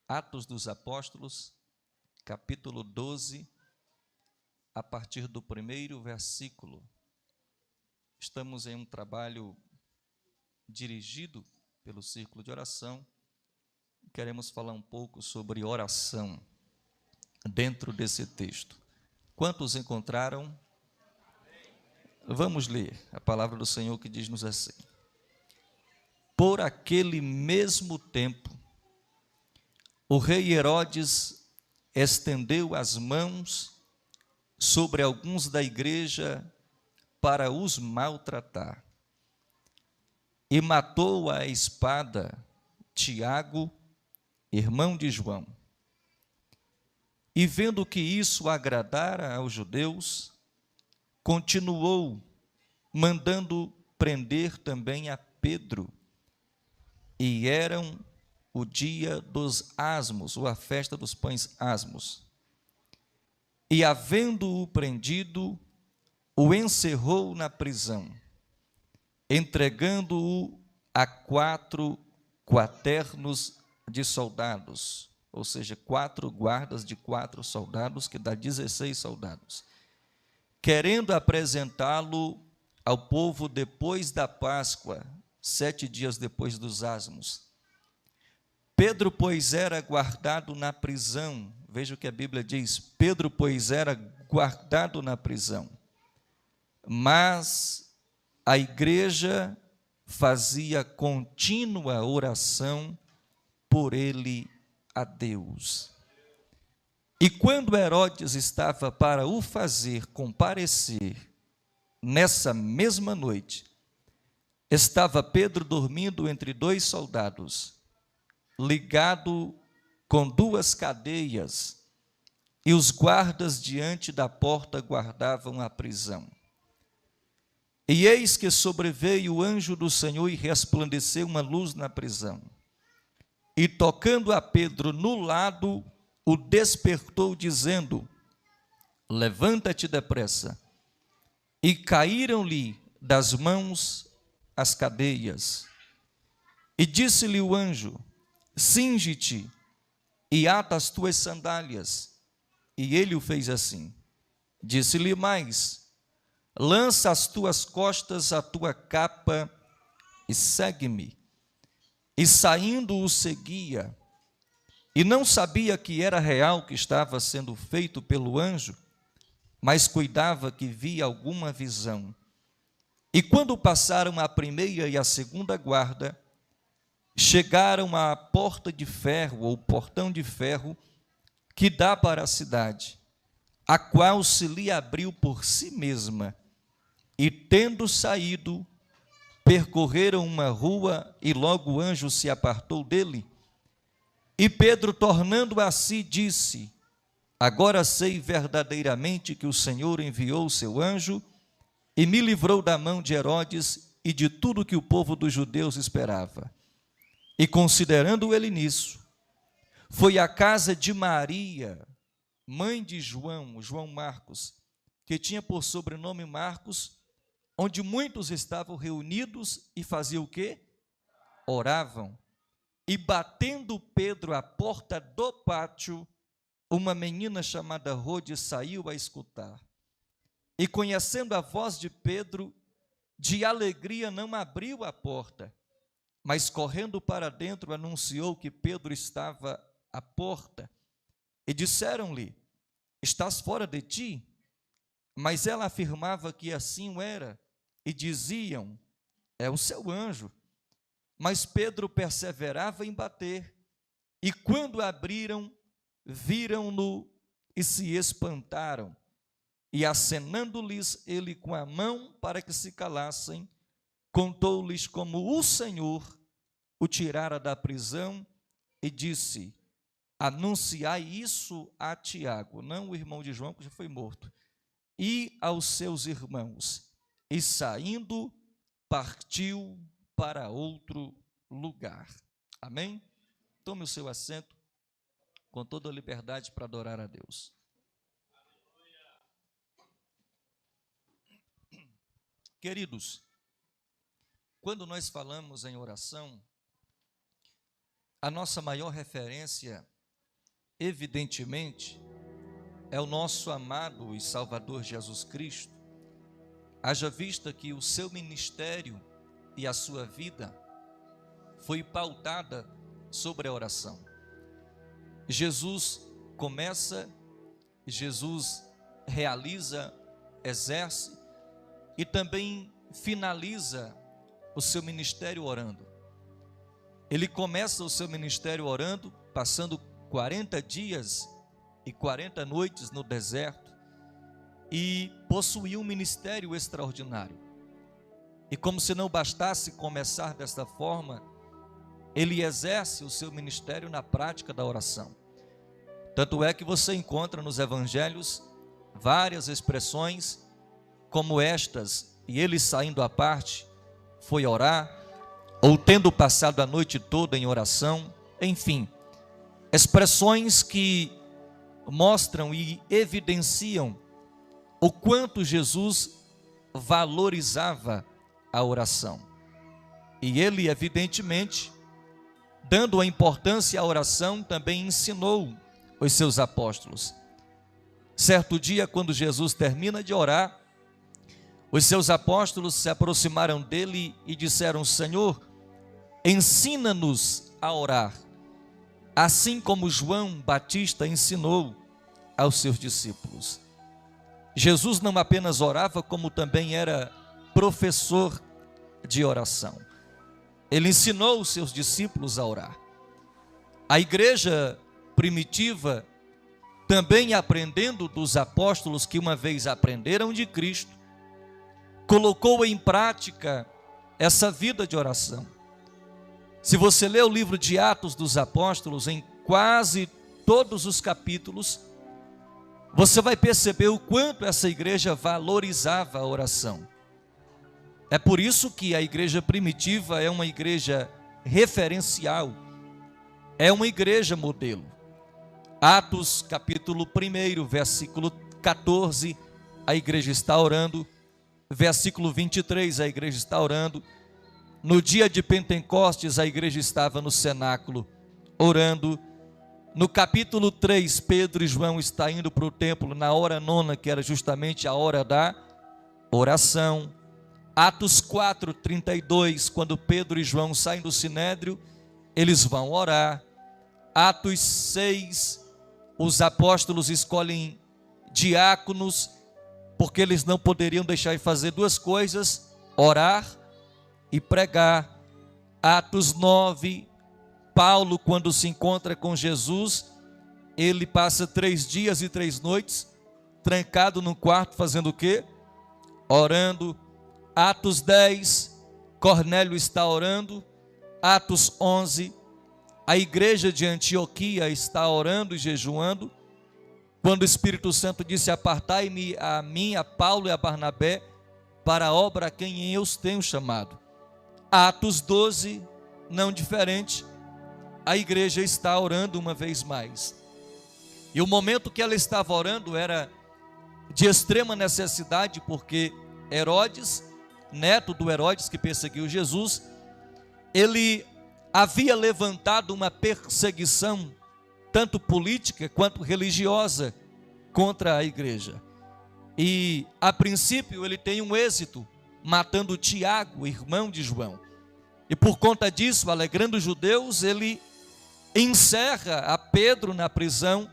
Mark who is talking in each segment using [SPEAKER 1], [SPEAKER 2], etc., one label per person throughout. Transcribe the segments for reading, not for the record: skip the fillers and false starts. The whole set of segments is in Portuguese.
[SPEAKER 1] Atos dos Apóstolos, capítulo 12, a partir do primeiro versículo. Estamos em um trabalho dirigido pelo Círculo de Oração. Queremos falar um pouco sobre oração dentro desse texto. Quantos encontraram? Vamos ler a palavra do Senhor que diz-nos assim: Por aquele mesmo tempo, o rei Herodes estendeu as mãos sobre alguns da igreja para os maltratar, e matou à espada Tiago, irmão de João. E vendo que isso agradara aos judeus, continuou mandando prender também a Pedro. E eram o dia dos asmos, ou a festa dos pães asmos. E havendo-o prendido, o encerrou na prisão, entregando-o a 4 quaternos de soldados, ou seja, 4 guardas de 4 soldados, que dá 16 soldados, querendo apresentá-lo ao povo depois da Páscoa, 7 dias depois dos asmos. Pedro, pois, era guardado na prisão. Veja o que a Bíblia diz: Pedro, pois, era guardado na prisão. Mas a igreja fazia contínua oração por ele a Deus. E quando Herodes estava para o fazer comparecer, nessa mesma noite, estava Pedro dormindo entre 2 soldados, ligado com 2 cadeias, e os guardas diante da porta guardavam a prisão. E eis que sobreveio o anjo do Senhor e resplandeceu uma luz na prisão. E tocando a Pedro no lado, o despertou, dizendo: Levanta-te depressa. E caíram-lhe das mãos as cadeias. E disse-lhe o anjo: Cinge-te e ata as tuas sandálias. E ele o fez assim. Disse-lhe mais: Lança às tuas costas a tua capa e segue-me. E saindo o seguia, e não sabia que era real o que estava sendo feito pelo anjo, mas cuidava que via alguma visão. E quando passaram a primeira e a segunda guarda, chegaram à porta de ferro, ou portão de ferro, que dá para a cidade, a qual se lhe abriu por si mesma. E tendo saído, percorreram uma rua, e logo o anjo se apartou dele. E Pedro, tornando a si, disse: Agora sei verdadeiramente que o Senhor enviou o seu anjo, e me livrou da mão de Herodes e de tudo que o povo dos judeus esperava. E considerando ele nisso, foi à casa de Maria, mãe de João, João Marcos, que tinha por sobrenome Marcos, onde muitos estavam reunidos e faziam o quê? Oravam. E batendo Pedro à porta do pátio, uma menina chamada Rode saiu a escutar. E conhecendo a voz de Pedro, de alegria não abriu a porta, mas correndo para dentro anunciou que Pedro estava à porta. E disseram-lhe: Estás fora de ti? Mas ela afirmava que assim o era, e diziam: É o seu anjo. Mas Pedro perseverava em bater, e quando abriram, viram-no e se espantaram. E acenando-lhes ele com a mão para que se calassem, contou-lhes como o Senhor o tirara da prisão e disse: Anunciai isso a Tiago, não o irmão de João, que já foi morto, e aos seus irmãos. E saindo, partiu para outro lugar. Amém? Tome o seu assento com toda a liberdade para adorar a Deus. Queridos, quando nós falamos em oração, a nossa maior referência evidentemente, é o nosso amado e Salvador Jesus Cristo, haja vista que o seu ministério e a sua vida foi pautada sobre a oração. Jesus começa, Jesus realiza, exerce e também finaliza o seu ministério orando. Ele começa o seu ministério orando, passando 40 dias e 40 noites no deserto, e possuía um ministério extraordinário. E como se não bastasse começar desta forma, ele exerce o seu ministério na prática da oração. Tanto é que você encontra nos evangelhos várias expressões como estas: e ele, saindo à parte, foi orar, ou tendo passado a noite toda em oração. Enfim, expressões que mostram e evidenciam o quanto Jesus valorizava a oração. E ele, evidentemente, dando a importância à oração, também ensinou os seus apóstolos. Certo dia, quando Jesus termina de orar, os seus apóstolos se aproximaram dele e disseram: Senhor, ensina-nos a orar, assim como João Batista ensinou aos seus discípulos. Jesus não apenas orava, como também era professor de oração. Ele ensinou os seus discípulos a orar. A igreja primitiva, também aprendendo dos apóstolos que uma vez aprenderam de Cristo, colocou em prática essa vida de oração. Se você ler o livro de Atos dos Apóstolos, em quase todos os capítulos, você vai perceber o quanto essa igreja valorizava a oração. É por isso que a igreja primitiva é uma igreja referencial, é uma igreja modelo. Atos capítulo 1, versículo 14, a igreja está orando. Versículo 23, a igreja está orando. No dia de Pentecostes, a igreja estava no cenáculo orando. No capítulo 3, Pedro e João estão indo para o templo na hora nona, que era justamente a hora da oração. Atos 4, 32, quando Pedro e João saem do sinédrio, eles vão orar. Atos 6, os apóstolos escolhem diáconos, porque eles não poderiam deixar de fazer duas coisas: orar e pregar. Atos 9, Paulo, quando se encontra com Jesus, ele passa 3 dias e 3 noites trancado num quarto, fazendo o quê? Orando. Atos 10, Cornélio está orando. Atos 11, a igreja de Antioquia está orando e jejuando, quando o Espírito Santo disse: apartai-me a mim, a Paulo e a Barnabé, para a obra a quem eu os tenho chamado. Atos 12, não diferente, a igreja está orando uma vez mais. E o momento que ela estava orando era de extrema necessidade, porque Herodes, neto do Herodes que perseguiu Jesus, ele havia levantado uma perseguição, tanto política quanto religiosa, contra a igreja. E a princípio ele tem um êxito, matando Tiago, irmão de João. E por conta disso, alegrando os judeus, ele encerra a Pedro na prisão,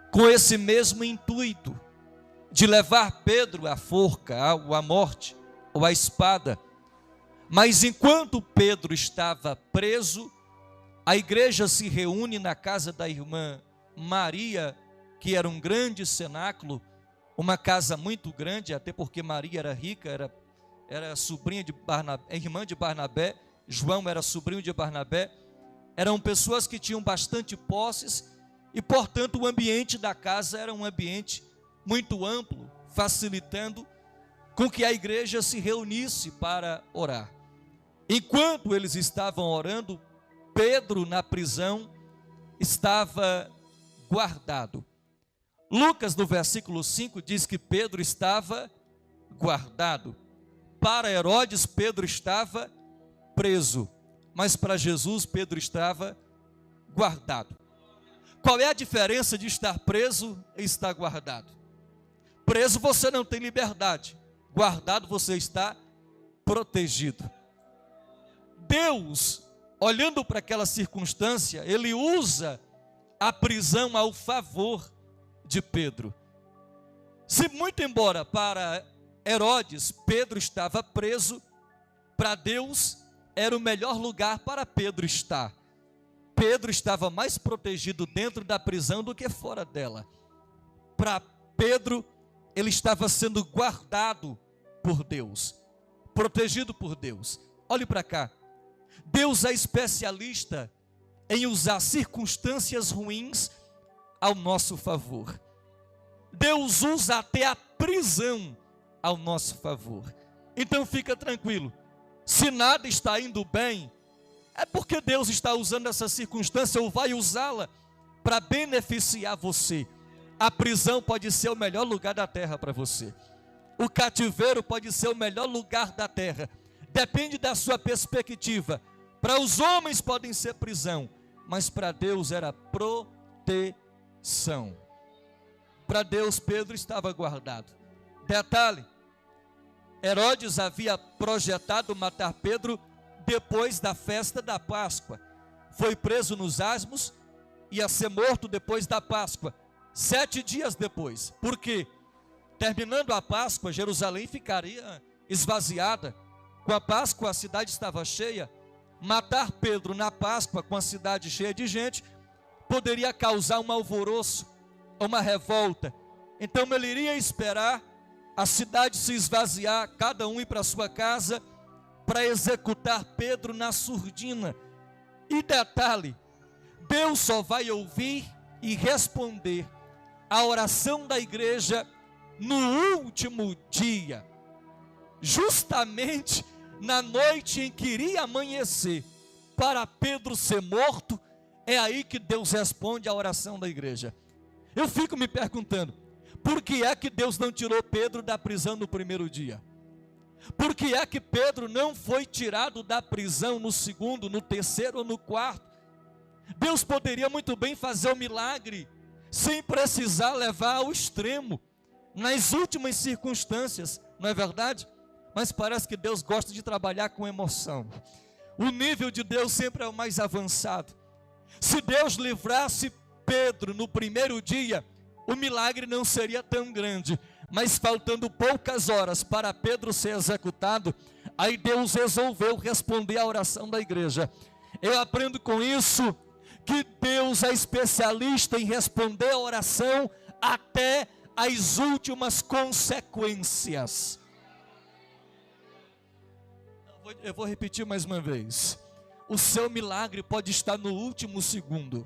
[SPEAKER 1] com esse mesmo intuito, de levar Pedro à forca, à morte, ou à espada. Mas enquanto Pedro estava preso, a igreja se reúne na casa da irmã Maria, que era um grande cenáculo, uma casa muito grande, até porque Maria era rica, era sobrinha de Barnabé, irmã de Barnabé, João era sobrinho de Barnabé. Eram pessoas que tinham bastante posses e, portanto, o ambiente da casa era um ambiente muito amplo, facilitando com que a igreja se reunisse para orar. Enquanto eles estavam orando, Pedro, na prisão, estava guardado. Lucas, no versículo 5, diz que Pedro estava guardado. Para Herodes, Pedro estava preso, mas para Jesus, Pedro estava guardado. Qual é a diferença de estar preso e estar guardado? Preso você não tem liberdade, guardado você está protegido. Deus, olhando para aquela circunstância, ele usa a prisão ao favor de Pedro. Se muito embora para Herodes Pedro estava preso, para Deus era o melhor lugar para Pedro estar. Pedro estava mais protegido dentro da prisão do que fora dela. Para Pedro, ele estava sendo guardado por Deus, protegido por Deus. Olhe para cá. Deus é especialista em usar circunstâncias ruins ao nosso favor. Deus usa até a prisão ao nosso favor. Então fica tranquilo. Se nada está indo bem, é porque Deus está usando essa circunstância ou vai usá-la para beneficiar você. A prisão pode ser o melhor lugar da terra para você. O cativeiro pode ser o melhor lugar da terra. Depende da sua perspectiva. Para os homens podem ser prisão, mas para Deus era proteção. Para Deus Pedro estava guardado. Detalhe, Herodes havia projetado matar Pedro depois da festa da Páscoa. Foi preso nos asmos, ia ser morto depois da Páscoa, 7 dias depois. Por quê? Terminando a Páscoa, Jerusalém ficaria esvaziada. Com a Páscoa a cidade estava cheia. Matar Pedro na Páscoa com a cidade cheia de gente poderia causar um alvoroço, uma revolta. Então ele iria esperar a cidade se esvaziar, cada um ir para sua casa, para executar Pedro na surdina. E detalhe, Deus só vai ouvir e responder a oração da igreja no último dia, justamente na noite em que iria amanhecer, para Pedro ser morto. É aí que Deus responde a oração da igreja. Eu fico me perguntando, por que é que Deus não tirou Pedro da prisão no primeiro dia? Por que é que Pedro não foi tirado da prisão no segundo, no terceiro ou no quarto? Deus poderia muito bem fazer o milagre, sem precisar levar ao extremo, nas últimas circunstâncias, não é verdade? Mas parece que Deus gosta de trabalhar com emoção. O nível de Deus sempre é o mais avançado. Se Deus livrasse Pedro no primeiro dia, o milagre não seria tão grande. Mas faltando poucas horas para Pedro ser executado, aí Deus resolveu responder a oração da igreja. Eu aprendo com isso que Deus é especialista em responder a oração até as últimas consequências. Eu vou repetir mais uma vez. O seu milagre pode estar no último segundo.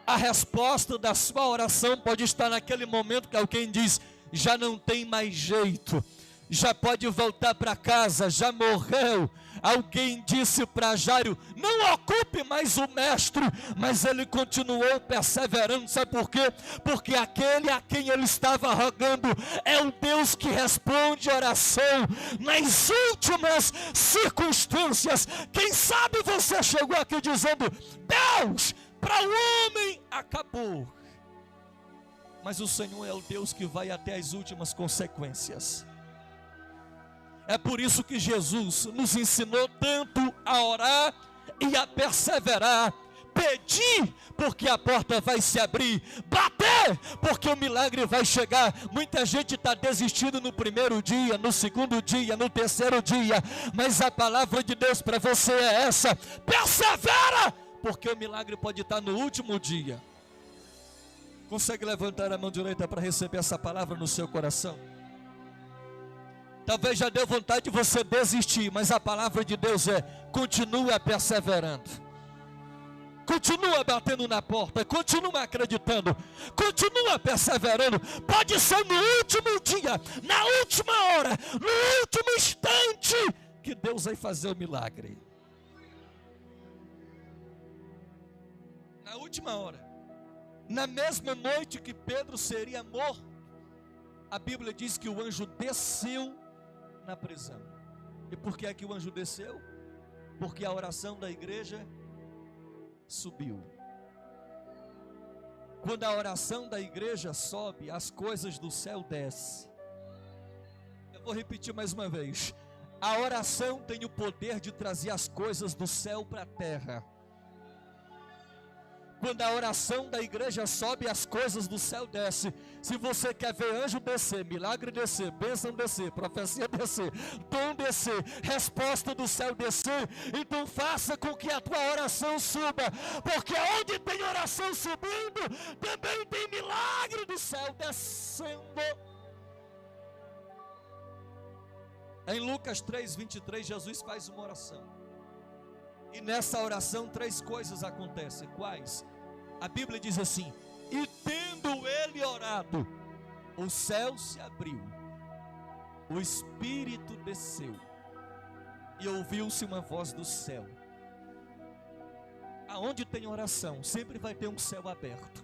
[SPEAKER 1] A resposta da sua oração pode estar naquele momento que alguém diz: já não tem mais jeito, já pode voltar para casa, já morreu. Alguém disse para Jairo: não ocupe mais o mestre, mas ele continuou perseverando. Sabe por quê? Porque aquele a quem ele estava rogando é o Deus que responde oração nas últimas circunstâncias. Quem sabe você chegou aqui dizendo: Deus, para o homem acabou, mas o Senhor é o Deus que vai até as últimas consequências. É por isso que Jesus nos ensinou tanto a orar e a perseverar. Pedir, porque a porta vai se abrir. Bater, porque o milagre vai chegar. Muita gente está desistindo no primeiro dia, no segundo dia, no terceiro dia. Mas a palavra de Deus para você é essa: persevera, porque o milagre pode estar no último dia. Consegue levantar a mão direita para receber essa palavra no seu coração? Talvez já deu vontade de você desistir, mas a palavra de Deus é: continua perseverando, continua batendo na porta, continua acreditando, continua perseverando. Pode ser no último dia, na última hora, no último instante, que Deus vai fazer o milagre. Na última hora, na mesma noite que Pedro seria morto, a Bíblia diz que o anjo desceu na prisão. E por que é que o anjo desceu? Porque a oração da igreja subiu. Quando a oração da igreja sobe, as coisas do céu descem. Eu vou repetir mais uma vez. A oração tem o poder de trazer as coisas do céu para a terra. Quando a oração da igreja sobe, as coisas do céu descem. Se você quer ver anjo descer, milagre descer, bênção descer, profecia descer, dom descer, resposta do céu descer, então faça com que a tua oração suba, porque onde tem oração subindo, também tem milagre do céu descendo. Em Lucas 3:23, Jesus faz uma oração. E nessa oração 3 coisas acontecem. Quais? A Bíblia diz assim: e tendo ele orado, o céu se abriu, o Espírito desceu, e ouviu-se uma voz do céu. Aonde tem oração, sempre vai ter um céu aberto.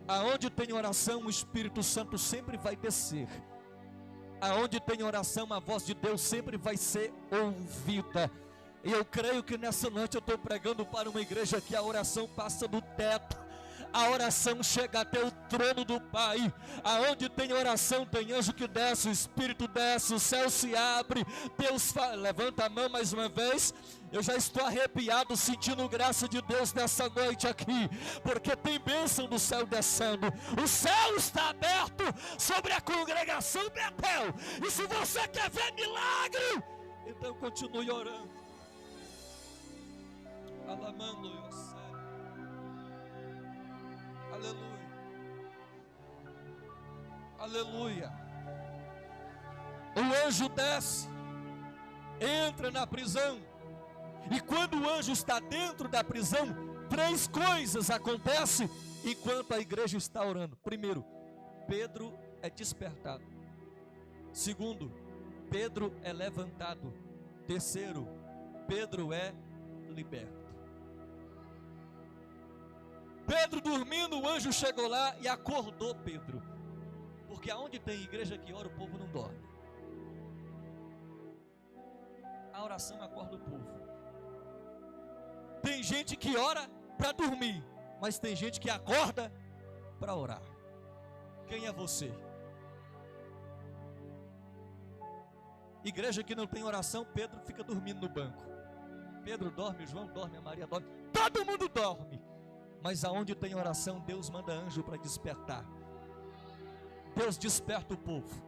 [SPEAKER 1] Aonde tem oração, o Espírito Santo sempre vai descer. Aonde tem oração, a voz de Deus sempre vai ser ouvida. E eu creio que nessa noite eu estou pregando para uma igreja que a oração passa do teto, a oração chega até o trono do Pai. Aonde tem oração, tem anjo que desce, o Espírito desce, o céu se abre, Deus fala. Levanta a mão mais uma vez. Eu já estou arrepiado, sentindo graça de Deus nessa noite aqui, porque tem bênção do céu descendo. O céu está aberto sobre a congregação Betel. E se você quer ver milagre, então continue orando. Alamando o céu. Aleluia. Aleluia. O anjo desce, entra na prisão. E quando o anjo está dentro da prisão, 3 coisas acontecem enquanto a igreja está orando. Primeiro, Pedro é despertado. Segundo, Pedro é levantado. Terceiro, Pedro é liberto. Pedro dormindo, o anjo chegou lá e acordou Pedro. Porque aonde tem igreja que ora, o povo não dorme. A oração acorda o povo. Tem gente que ora para dormir, mas tem gente que acorda para orar. Quem é você? Igreja que não tem oração, Pedro fica dormindo no banco. Pedro dorme, João dorme, a Maria dorme, todo mundo dorme. Mas aonde tem oração, Deus manda anjo para despertar. Deus desperta o povo.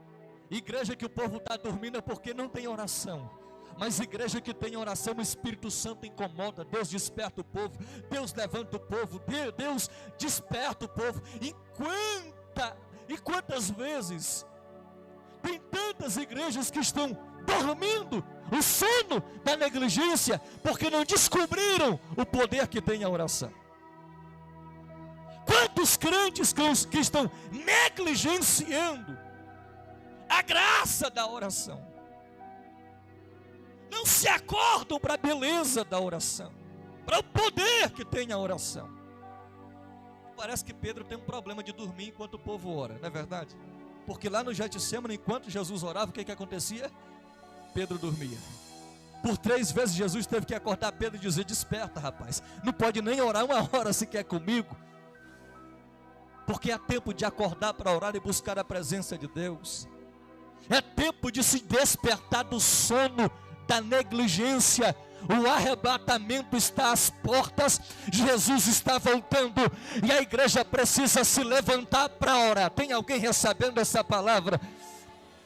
[SPEAKER 1] Igreja que o povo está dormindo é porque não tem oração. Mas igreja que tem oração, o Espírito Santo incomoda. Deus desperta o povo, Deus levanta o povo, Deus desperta o povo. E quantas vezes tem tantas igrejas que estão dormindo o sono da negligência, porque não descobriram o poder que tem a oração. Quantos crentes que estão negligenciando a graça da oração, não se acordam para a beleza da oração, para o poder que tem a oração. Parece que Pedro tem um problema de dormir enquanto o povo ora, não é verdade? Porque lá no Getsêmani, enquanto Jesus orava, o que acontecia? Pedro dormia. Por 3 vezes Jesus teve que acordar Pedro e dizer: desperta, rapaz, não pode nem orar 1 hora sequer comigo. Porque é tempo de acordar para orar e buscar a presença de Deus. É tempo de se despertar do sono da negligência. O arrebatamento está às portas. Jesus está voltando e a igreja precisa se levantar para orar. Tem alguém recebendo essa palavra?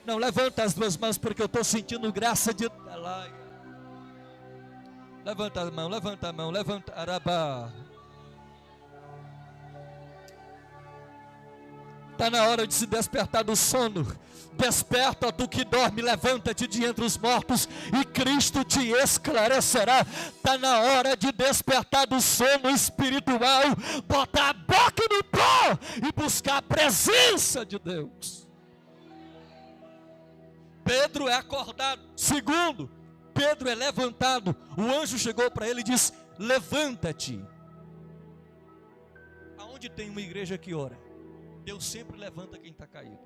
[SPEAKER 1] Não, levanta as 2 mãos, porque eu estou sentindo graça de... Levanta a mão, levanta a mão, levanta. Arabá. Está na hora de se despertar do sono. Desperta, tu que dorme, levanta-te de entre os mortos e Cristo te esclarecerá. Está na hora de despertar do sono espiritual, botar a boca no pó e buscar a presença de Deus. Pedro é acordado. Segundo, Pedro é levantado. O anjo chegou para ele e disse: levanta-te. Aonde tem uma igreja que ora, Deus sempre levanta quem está caído.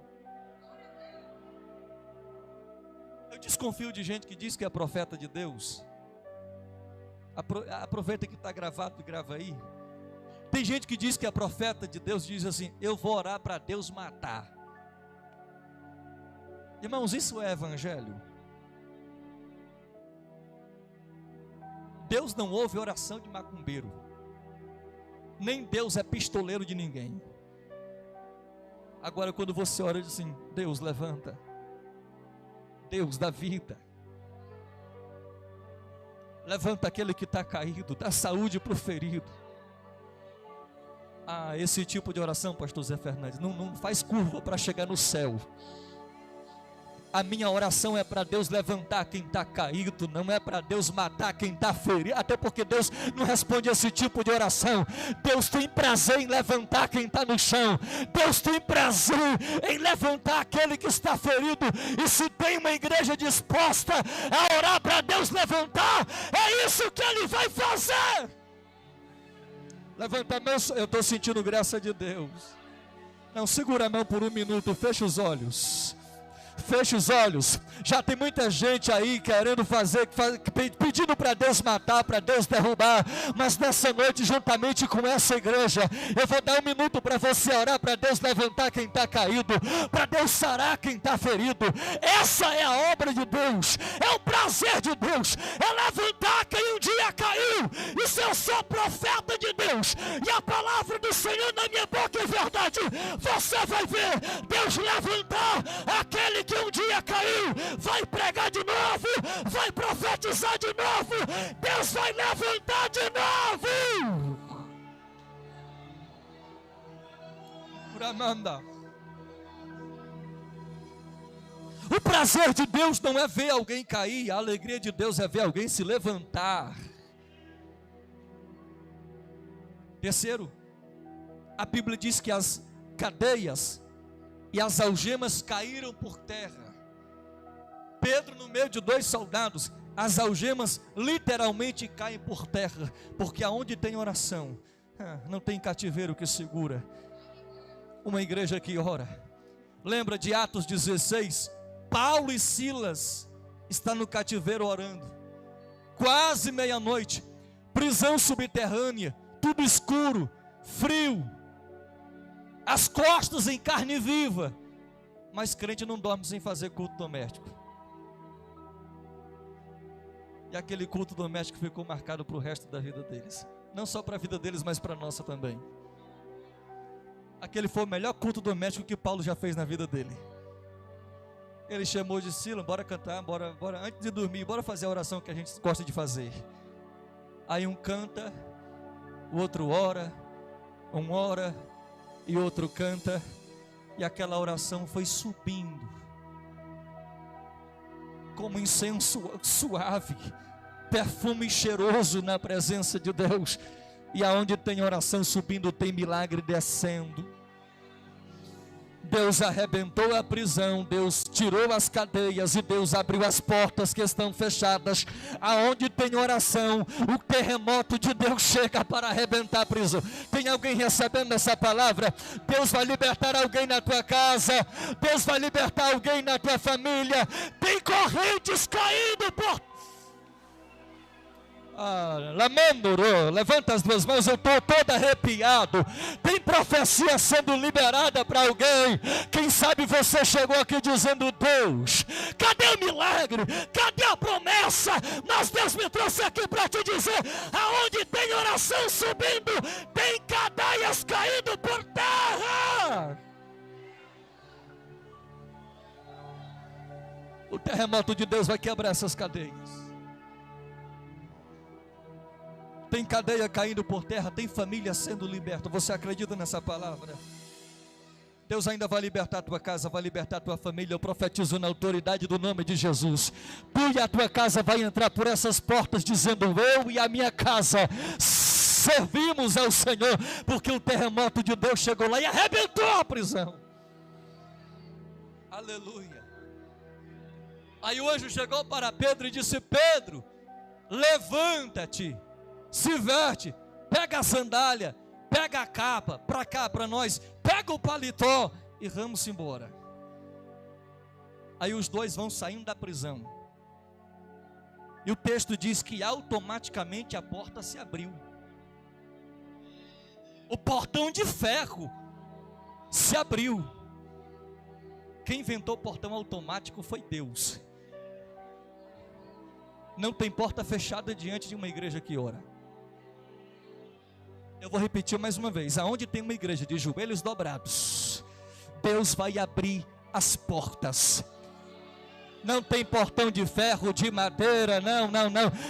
[SPEAKER 1] Eu desconfio de gente que diz que é profeta de Deus. Aproveita que está gravado e grava aí. Tem gente que diz que é profeta de Deus, diz assim: eu vou orar para Deus matar. Irmãos, isso é evangelho? Deus não ouve oração de macumbeiro, nem Deus é pistoleiro de ninguém. Agora, quando você ora, diz assim: Deus levanta, Deus dá vida, levanta aquele que está caído, dá saúde para o ferido. Ah, esse tipo de oração, pastor Zé Fernandes, não faz curva para chegar no céu. A minha oração é para Deus levantar quem está caído, não é para Deus matar quem está ferido, até porque Deus não responde esse tipo de oração. Deus tem prazer em levantar quem está no chão, Deus tem prazer em levantar aquele que está ferido, e se tem uma igreja disposta a orar para Deus levantar, é isso que Ele vai fazer. Levanta a mão, eu estou sentindo graça de Deus. Não, segura a mão por um minuto, fecha os olhos. Feche os olhos. Já tem muita gente aí querendo pedindo para Deus matar, para Deus derrubar. Mas nessa noite, juntamente com essa igreja, eu vou dar um minuto para você orar para Deus levantar quem está caído, para Deus sarar quem está ferido. Essa é a obra de Deus, é o prazer de Deus, é levantar quem um dia caiu. E se eu sou profeta de Deus e a palavra do Senhor na minha boca é verdade, você vai ver Deus levantar aquele que um dia caiu, vai pregar de novo, vai profetizar de novo, Deus vai levantar de novo. Pramanda. O prazer de Deus não é ver alguém cair, a alegria de Deus é ver alguém se levantar. Terceiro, a Bíblia diz que as cadeias e as algemas caíram por terra. Pedro, no meio de 2 soldados, as algemas literalmente caem por terra, porque aonde tem oração, não tem cativeiro que segura. Uma igreja que ora. Lembra de Atos 16? Paulo e Silas estão no cativeiro orando, quase meia-noite, prisão subterrânea, tudo escuro, frio, as costas em carne viva. Mas crente não dorme sem fazer culto doméstico. E aquele culto doméstico ficou marcado para o resto da vida deles. Não só para a vida deles, mas para a nossa também. Aquele foi o melhor culto doméstico que Paulo já fez na vida dele. Ele chamou de Silas: bora cantar, bora, antes de dormir, bora fazer a oração que a gente gosta de fazer. Aí um canta, o outro ora, um ora e outro canta, e aquela oração foi subindo como incenso suave, perfume cheiroso na presença de Deus. E aonde tem oração subindo, tem milagre descendo. Deus arrebentou a prisão, Deus tirou as cadeias e Deus abriu as portas que estão fechadas. Aonde tem oração, o terremoto de Deus chega para arrebentar a prisão. Tem alguém recebendo essa palavra? Deus vai libertar alguém na tua casa, Deus vai libertar alguém na tua família. Tem correntes caindo por... Lamendoro, levanta as duas mãos, eu estou todo arrepiado. Tem profecia sendo liberada para alguém. Quem sabe você chegou aqui dizendo: Deus, cadê o milagre? Cadê a promessa? Mas Deus me trouxe aqui para te dizer: aonde tem oração subindo, tem cadeias caindo por terra. O terremoto de Deus vai quebrar essas cadeias. Tem cadeia caindo por terra, tem família sendo liberta. Você acredita nessa palavra? Deus ainda vai libertar a tua casa, vai libertar a tua família. Eu profetizo na autoridade do nome de Jesus. Tu e a tua casa vai entrar por essas portas dizendo: eu e a minha casa servimos ao Senhor, porque o terremoto de Deus chegou lá e arrebentou a prisão. Aleluia. Aí o anjo chegou para Pedro e disse: Pedro, levanta-te, se veste, pega a sandália, pega a capa, para cá, para nós, pega o paletó e vamos embora. Aí os dois vão saindo da prisão, e o texto diz que automaticamente a porta se abriu. O portão de ferro se abriu. Quem inventou o portão automático foi Deus. Não tem porta fechada diante de uma igreja que ora. Eu vou repetir mais uma vez. Aonde tem uma igreja de joelhos dobrados, Deus vai abrir as portas. Não tem portão de ferro, de madeira,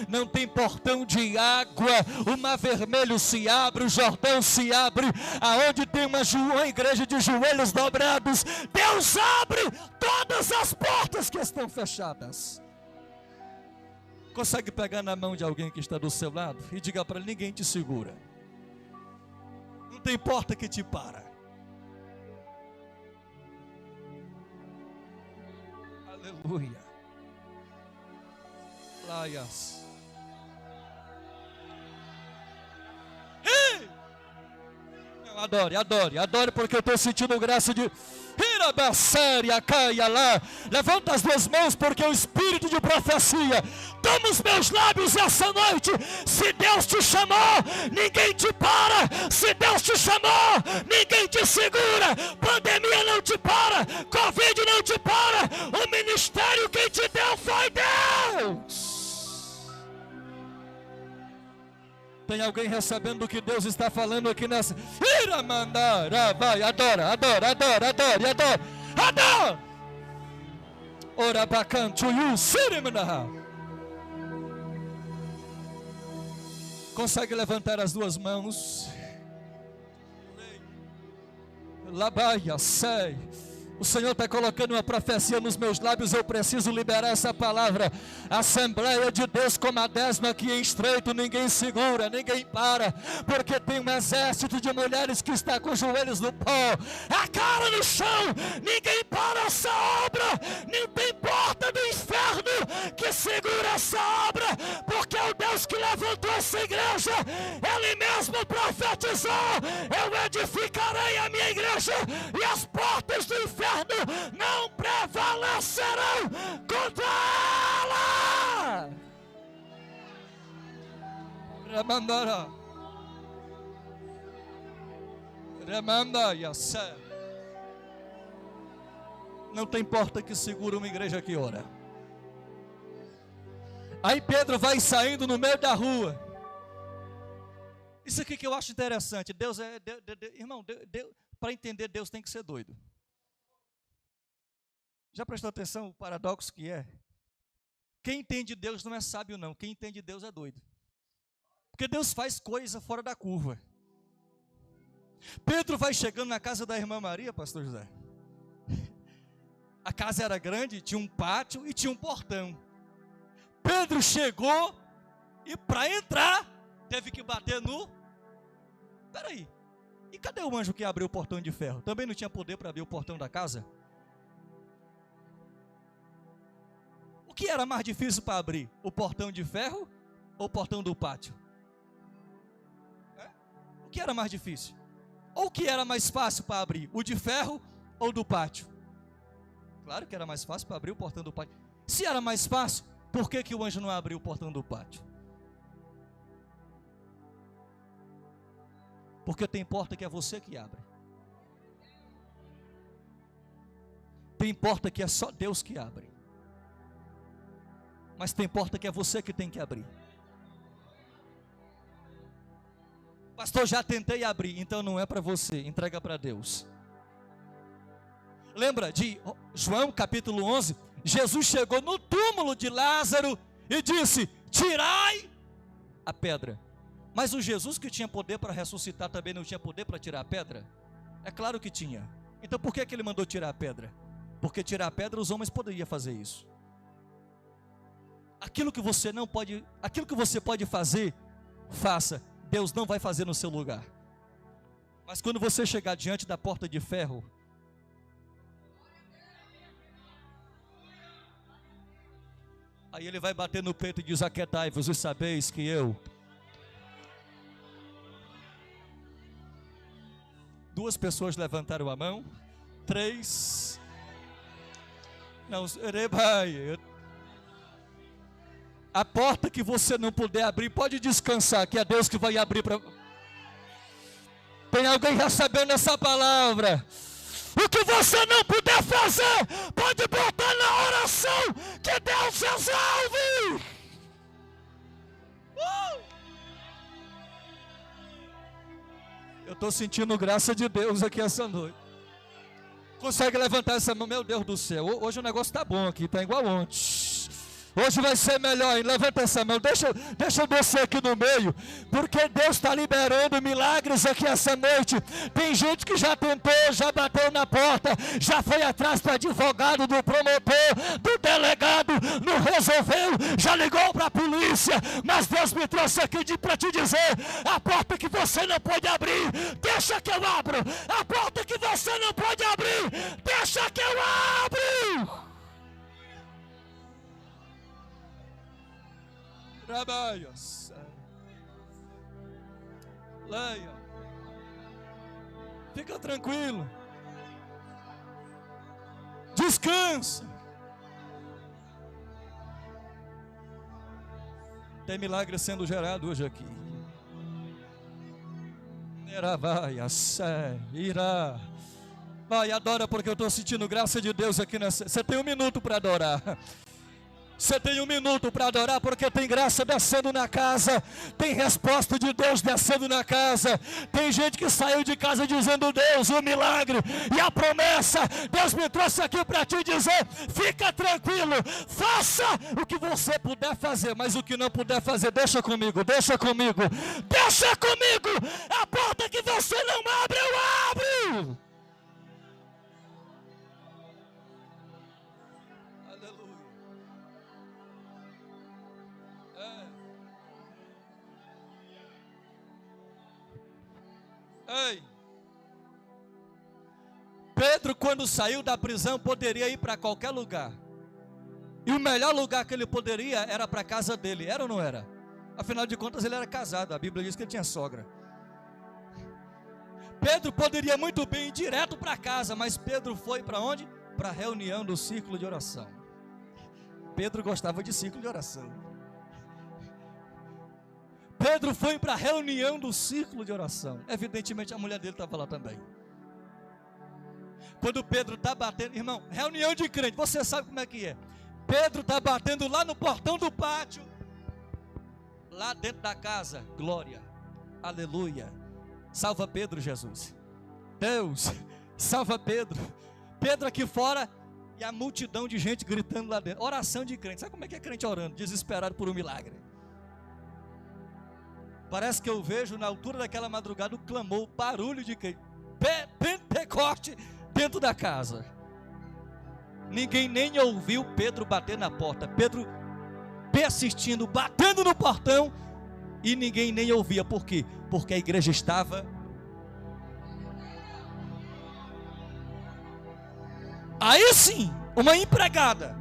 [SPEAKER 1] não tem portão de água. O mar vermelho se abre, o Jordão se abre. Aonde tem uma igreja de joelhos dobrados, Deus abre todas as portas que estão fechadas. Consegue pegar na mão de alguém que está do seu lado e diga para ele: ninguém te segura. Não tem porta que te para. Aleluia. Laias. Ei! Adore, porque eu estou sentindo graça de Irabasséria, caia lá. Levanta as duas mãos, porque o espírito de profecia toma os meus lábios essa noite. Se Deus te chamou, ninguém te para. Se Deus te chamou, ninguém te segura. Pandemia não te para, Covid não te para. O ministério quem te deu foi Deus. Tem alguém recebendo o que Deus está falando aqui nessa? Iramandara, vai, adora. Ora bacanto yu sirimna. Consegue levantar as duas mãos? Labaia, sei. O Senhor está colocando uma profecia nos meus lábios. Eu preciso liberar essa palavra. Assembleia de Deus como a 10ª aqui em Estreito. Ninguém segura, ninguém para, porque tem um exército de mulheres que está com os joelhos no pó, a cara no chão. Ninguém para essa obra. Não tem porta do inferno que segura essa obra, porque é o Deus que levantou essa igreja. Ele mesmo profetizou: eu edificarei a minha igreja e as portas do inferno não prevalecerão contra ela. Não tem porta que segura uma igreja que ora. Aí Pedro vai saindo no meio da rua. Isso aqui que eu acho interessante. Deus é irmão, para entender Deus tem que ser doido. Já prestou atenção o paradoxo que é? Quem entende Deus não é sábio não, quem entende Deus é doido. Porque Deus faz coisa fora da curva. Pedro vai chegando na casa da irmã Maria, pastor José. A casa era grande, tinha um pátio e tinha um portão. Pedro chegou e para entrar teve que bater no... Peraí, e cadê o anjo que abriu o portão de ferro? Também não tinha poder para abrir o portão da casa? O que era mais difícil para abrir? O portão de ferro ou o portão do pátio? O que era mais difícil? Ou o que era mais fácil para abrir? O de ferro ou do pátio? Claro que era mais fácil para abrir o portão do pátio. Se era mais fácil, por que o anjo não abriu o portão do pátio? Porque tem porta que é você que abre. Tem porta que é só Deus que abre. Mas tem porta que é você que tem que abrir. Pastor, já tentei abrir, então não é para você, entrega para Deus. Lembra de João capítulo 11? Jesus chegou no túmulo de Lázaro e disse: tirai a pedra. Mas o Jesus que tinha poder para ressuscitar também não tinha poder para tirar a pedra? É claro que tinha. Então por que ele mandou tirar a pedra? Porque tirar a pedra os homens poderiam fazer isso. Aquilo que você não pode, aquilo que você pode fazer, faça. Deus não vai fazer no seu lugar. Mas quando você chegar diante da porta de ferro, aí ele vai bater no peito e diz: aquietai-vos e sabeis que eu. Duas pessoas levantaram a mão. 3. Não, a porta que você não puder abrir, pode descansar, que é Deus que vai abrir para... Tem alguém recebendo essa palavra? O que você não puder fazer, pode botar na oração, que Deus resolve. Eu estou sentindo graça de Deus aqui essa noite. Consegue levantar essa mão? Meu Deus do céu, hoje o negócio está bom aqui, está igual ontem. Hoje vai ser melhor, hein? Levanta essa mão, deixa eu descer aqui no meio, porque Deus está liberando milagres aqui essa noite. Tem gente que já tentou, já bateu na porta, já foi atrás do advogado, do promotor, do delegado, não resolveu, já ligou para a polícia, mas Deus me trouxe aqui para te dizer, a porta que você não pode abrir, deixa que eu abro. A porta que você não pode abrir, deixa que eu abro. Trabalha, leia, fica tranquilo, descansa. Tem milagre sendo gerado hoje aqui. Irá. Vai, adora, porque eu estou sentindo graça de Deus aqui nessa. Você tem 1 minuto para adorar. Você tem 1 minuto para adorar, porque tem graça descendo na casa, tem resposta de Deus descendo na casa. Tem gente que saiu de casa dizendo: Deus, o milagre e a promessa. Deus me trouxe aqui para te dizer: fica tranquilo, faça o que você puder fazer, mas o que não puder fazer, deixa comigo. A porta que você não abre, eu abro. Ei. Pedro, quando saiu da prisão, poderia ir para qualquer lugar. E o melhor lugar que ele poderia era para a casa dele. Era ou não era? Afinal de contas, ele era casado. A Bíblia diz que ele tinha sogra. Pedro poderia muito bem ir direto para casa, mas Pedro foi para onde? Para a reunião do círculo de oração. Pedro gostava de círculo de oração. Pedro foi para a reunião do círculo de oração. Evidentemente a mulher dele estava lá também. Quando Pedro está batendo, irmão, reunião de crente, você sabe como é que é. Pedro está batendo lá no portão do pátio, lá dentro da casa. Glória, aleluia. Salva Pedro, Jesus. Deus, salva Pedro. Pedro aqui fora e a multidão de gente gritando lá dentro. Oração de crente. Sabe como é que é crente orando? Desesperado por um milagre. Parece que eu vejo na altura daquela madrugada o clamor, o barulho de quem? Pentecoste dentro da casa. Ninguém nem ouviu Pedro bater na porta. Pedro persistindo, batendo no portão, e ninguém nem ouvia. Por quê? Porque a igreja estava. Aí sim, uma empregada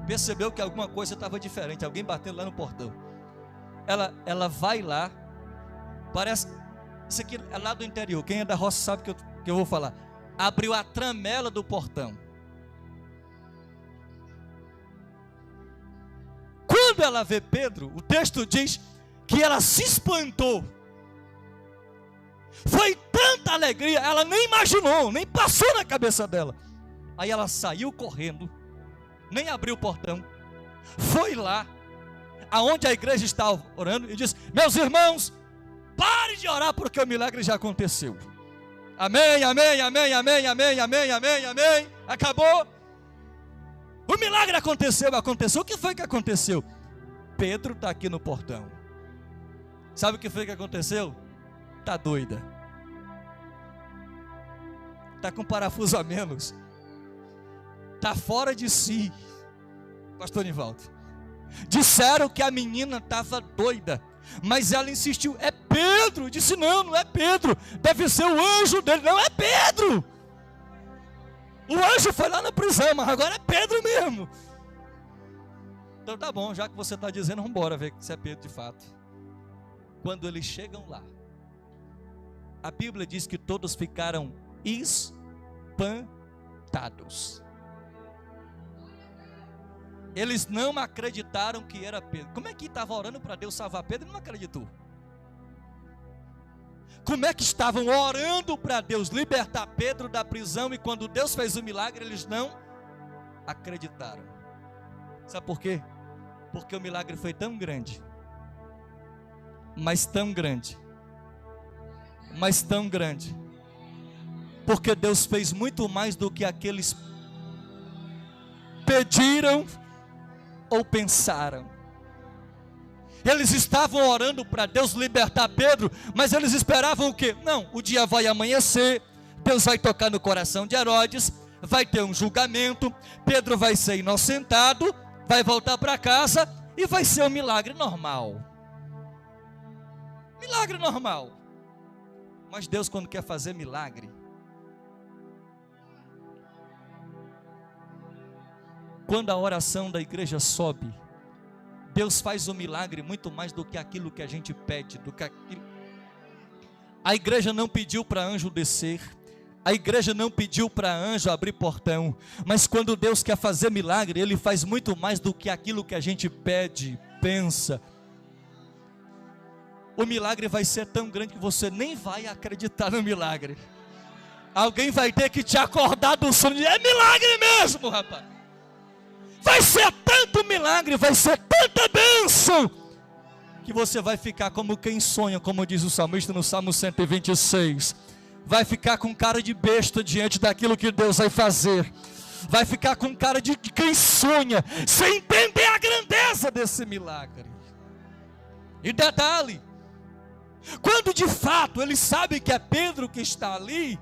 [SPEAKER 1] percebeu que alguma coisa estava diferente. Alguém batendo lá no portão. Ela vai lá, parece, isso aqui é lá do interior, quem é da roça sabe que eu vou falar. Abriu a tramela do portão. Quando ela vê Pedro, o texto diz que ela se espantou. Foi tanta alegria, ela nem imaginou, nem passou na cabeça dela. Aí ela saiu correndo, nem abriu o portão, foi lá aonde a igreja estava orando e disse: meus irmãos, pare de orar, porque o milagre já aconteceu. Amém, amém, amém, amém, amém, amém, amém, amém. Acabou. O milagre aconteceu. O que foi que aconteceu? Pedro está aqui no portão. Sabe o que foi que aconteceu? Está doida, está com parafuso a menos, está fora de si. Pastor Nivaldo, disseram que a menina estava doida, mas ela insistiu: é Pedro. Disse: não é Pedro, deve ser o anjo dele. Não é Pedro, o anjo foi lá na prisão, mas agora é Pedro mesmo. Então tá bom, já que você está dizendo, vamos embora ver se é Pedro de fato. Quando eles chegam lá, a Bíblia diz que todos ficaram espantados. Eles não acreditaram que era Pedro. Como é que estava orando para Deus salvar Pedro e não acreditou? como é que estavam orando para Deus libertar Pedro da prisão, e quando Deus fez o milagre, eles não acreditaram. Sabe por quê? Porque o milagre foi tão grande, mas tão grande, mas tão grande, porque Deus fez muito mais do que aqueles pediram ou pensaram. Eles estavam orando para Deus libertar Pedro, mas eles esperavam o quê? Não, o dia vai amanhecer, Deus vai tocar no coração de Herodes, vai ter um julgamento, Pedro vai ser inocentado, vai voltar para casa e vai ser um milagre normal. Milagre normal. Mas Deus, quando quer fazer milagre, quando a oração da igreja sobe, Deus faz o milagre muito mais do que aquilo que a gente pede, do que aquilo. A igreja não pediu para anjo descer, a igreja não pediu para anjo abrir portão, mas quando Deus quer fazer milagre, Ele faz muito mais do que aquilo que a gente pede, pensa. O milagre vai ser tão grande que você nem vai acreditar no milagre. Alguém vai ter que te acordar do sono e dizer: é milagre mesmo, rapaz. Vai ser tanto milagre, vai ser tanta bênção, que você vai ficar como quem sonha, como diz o salmista no Salmo 126. Vai ficar com cara de besta diante daquilo que Deus vai fazer. Vai ficar com cara de quem sonha, sem entender a grandeza desse milagre. E detalhe, quando de fato ele sabe que é Pedro que está ali,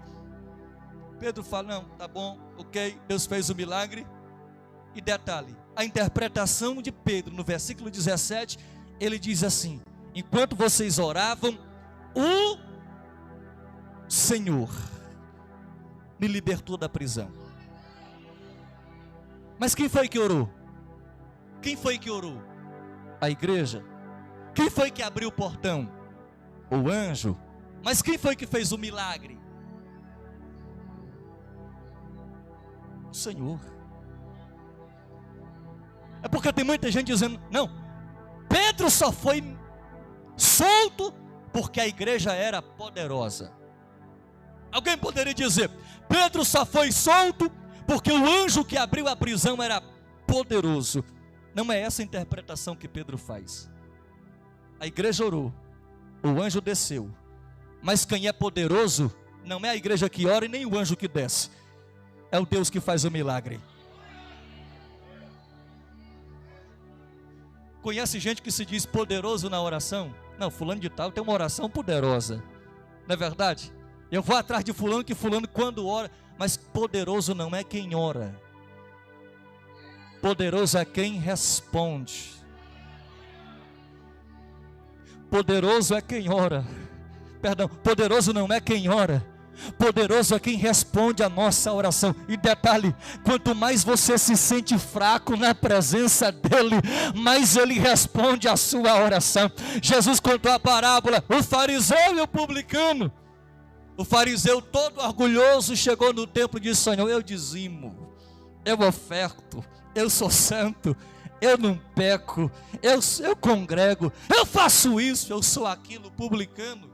[SPEAKER 1] Pedro fala: não, tá bom, ok, Deus fez o milagre. E detalhe, a interpretação de Pedro no versículo 17, ele diz assim: enquanto vocês oravam, o Senhor me libertou da prisão. Mas quem foi que orou? Quem foi que orou? A igreja. Quem foi que abriu o portão? O anjo. Mas quem foi que fez o milagre? O Senhor. É porque tem muita gente dizendo: não, Pedro só foi solto porque a igreja era poderosa. Alguém poderia dizer: Pedro só foi solto porque o anjo que abriu a prisão era poderoso. Não é essa a interpretação que Pedro faz. A igreja orou, o anjo desceu, mas quem é poderoso não é a igreja que ora e nem o anjo que desce, é o Deus que faz o milagre. Conhece gente que se diz poderoso na oração? Não, fulano de tal tem uma oração poderosa, não é verdade? Eu vou atrás de fulano, que fulano quando ora, mas poderoso não é quem ora, poderoso é quem responde. Poderoso é quem ora, perdão, poderoso não é quem ora, poderoso é quem responde a nossa oração. E detalhe, quanto mais você se sente fraco na presença dele, mais ele responde a sua oração. Jesus contou a parábola, o fariseu e o publicano. O fariseu todo orgulhoso chegou no templo e disse: Senhor, eu dizimo, eu oferto, eu sou santo, eu não peco, eu congrego, eu faço isso, eu sou aquilo. Publicano,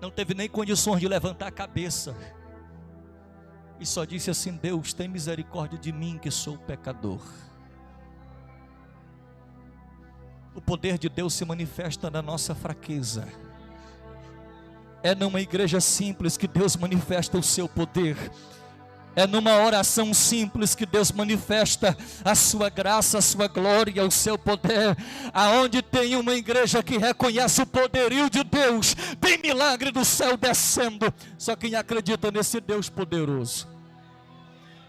[SPEAKER 1] não teve nem condições de levantar a cabeça, e só disse assim: Deus, tem misericórdia de mim, que sou pecador. O poder de Deus se manifesta na nossa fraqueza. É numa igreja simples que Deus manifesta o seu poder. É numa oração simples que Deus manifesta a sua graça, a sua glória, o seu poder. Aonde tem uma igreja que reconhece o poderio de Deus, tem milagre do céu descendo. Só quem acredita nesse Deus poderoso.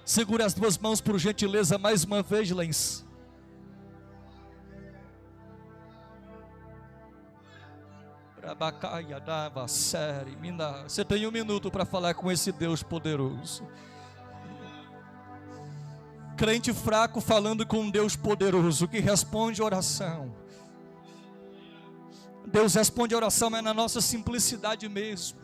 [SPEAKER 1] Segure as duas mãos por gentileza mais uma vez, lá em cima. Você tem 1 minuto para falar com esse Deus poderoso. Crente fraco falando com um Deus poderoso que responde oração. Deus responde oração, mas na nossa simplicidade mesmo.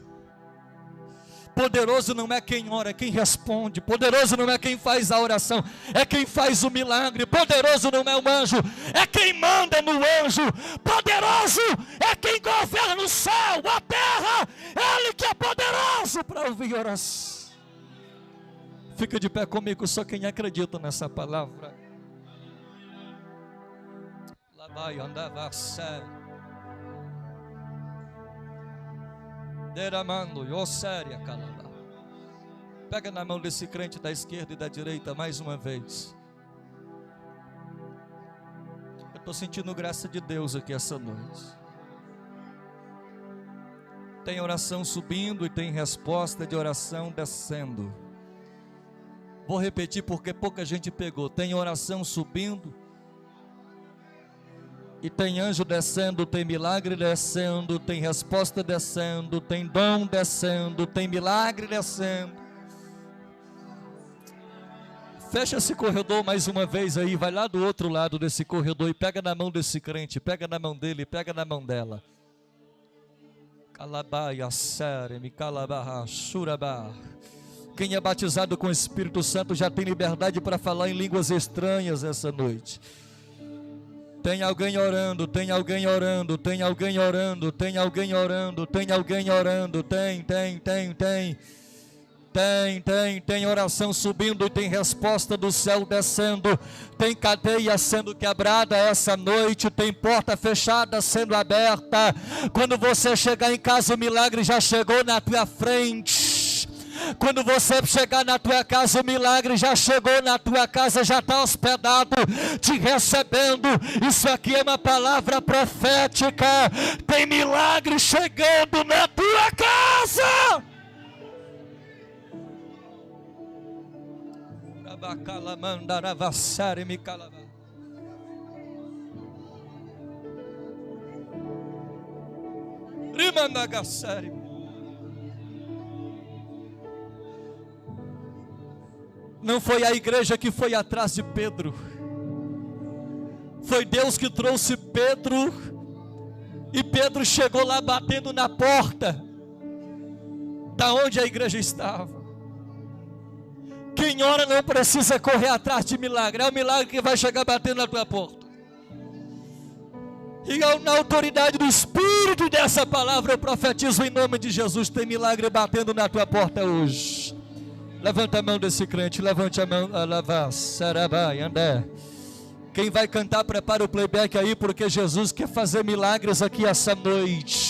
[SPEAKER 1] Poderoso não é quem ora, é quem responde. Poderoso não é quem faz a oração, é quem faz o milagre. Poderoso não é o anjo, é quem manda no anjo. Poderoso é quem governa o céu, a terra. Ele que é poderoso para ouvir oração. Fica de pé comigo, só quem acredita nessa palavra. Lá vai andar sério. Deramando, ó séria, calada. Pega na mão desse crente da esquerda e da direita mais uma vez. Eu estou sentindo graça de Deus aqui essa noite. Tem oração subindo e tem resposta de oração descendo. Vou repetir porque pouca gente pegou. Tem oração subindo e tem anjo descendo, tem milagre descendo, tem resposta descendo, tem dom descendo, tem milagre descendo. Fecha esse corredor mais uma vez aí, vai lá do outro lado desse corredor e pega na mão desse crente, pega na mão dele, pega na mão dela. Calabaia, sereme, calabarra, surabá. Quem é batizado com o Espírito Santo já tem liberdade para falar em línguas estranhas essa noite. Tem alguém orando, tem alguém orando, tem alguém orando, tem alguém orando, tem alguém orando, tem oração subindo e tem resposta do céu descendo, tem cadeia sendo quebrada essa noite, tem porta fechada sendo aberta. Quando você chegar em casa, o milagre já chegou na tua frente. Quando você chegar na tua casa, o milagre já chegou na tua casa, já está hospedado, te recebendo. Isso aqui é uma palavra profética. Tem milagre chegando na tua casa. Não foi a igreja que foi atrás de Pedro, foi Deus que trouxe Pedro, e Pedro chegou lá batendo na porta da onde a igreja estava. Quem ora não precisa correr atrás de milagre, é o milagre que vai chegar batendo na tua porta. E na autoridade do Espírito dessa palavra eu profetizo em nome de Jesus, tem milagre batendo na tua porta hoje. Levanta a mão desse crente, levante a mão, alava, sarabai, andé. Quem vai cantar, prepara o playback aí, porque Jesus quer fazer milagres aqui essa noite.